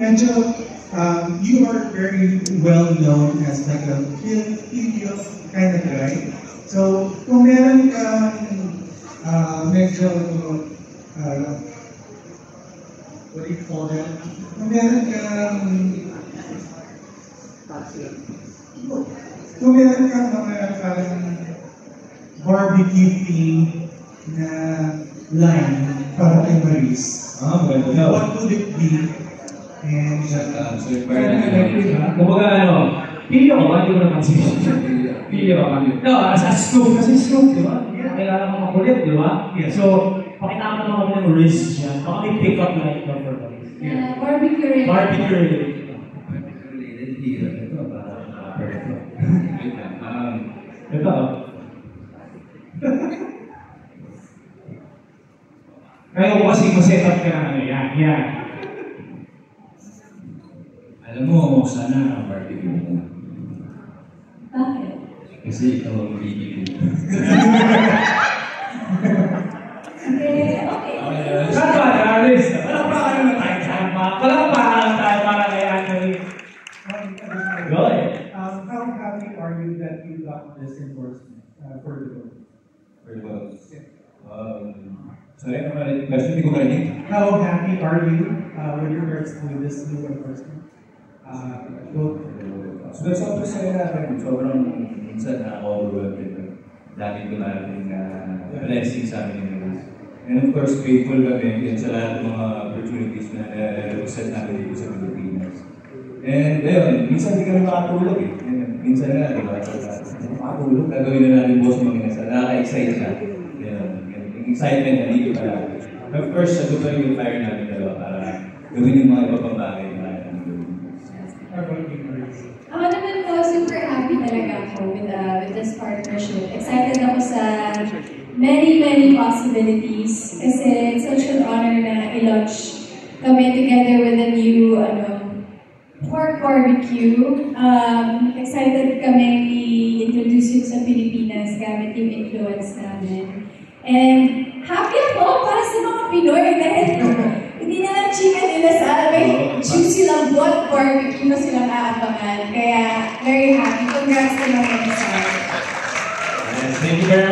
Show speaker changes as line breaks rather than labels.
medyo, you are very well known as like a Filipino kind of guy. So, kung meron kang medyo, what do you call that? Kung meron kang mga parang barbecue theme na line para kay Maris, what would it be? And
kumbaga pilyo ka ba? Hindi ko napansin. Pilyo ka ba? No, as Snoop, kasi Snoop, di ba? Kailangan mo makulit, di ba? So, pakita mo naman kami ng wrist siya. Baka may pick-up line na for Maris.
Barbecue related.
Barbecue related. Ito. Kaya ko kasi ma-set up ka na yan.
Alam mo, sana barbecue mo.
Bakit?
Kasi ikaw ang bibigyan.
Okay.
Saan ba, Aris? Palakpakan naman tayo dyan. Palakpakan tayo para kay Anthony. Go ahead.
How happy are you that you got this endorsement for the book?
Very well. Sorry, question hindi ko marinig.
How happy are you with regards to this new endorsement?
Sobrang saya natin. Sobrang minsan na-overwhelmed. Dami ko natin blessing sa amin yung news. And of course, grateful kami sa lahat ng mga opportunities na represent namin dito sa Pilipinas. And ayun, minsan hindi kami makatulog eh. Minsan nga, di ba? Makatulog, gagawin na natin boss mga inasal. Nakaka-excite siya. Yung excitement na dito pala. Of course, sa dupa yung fire namin dalawa para gawin yung mga iba pang bagay na natin gawin.
Ako naman po, super happy talaga ako with this partnership. Excited ako sa many possibilities. Kasi it's such an honor na i-launch kami together with a new pork barbecue. Excited kami i-introduce yun sa Pilipinas gamit yung influence namin. And happy ako para sa mga Pinoy dahil hindi na lang chicken inasal, may juicy lang bot barbecue na silang aabangan. Kaya very happy. Congrats to mga inasal.
Thank you very much.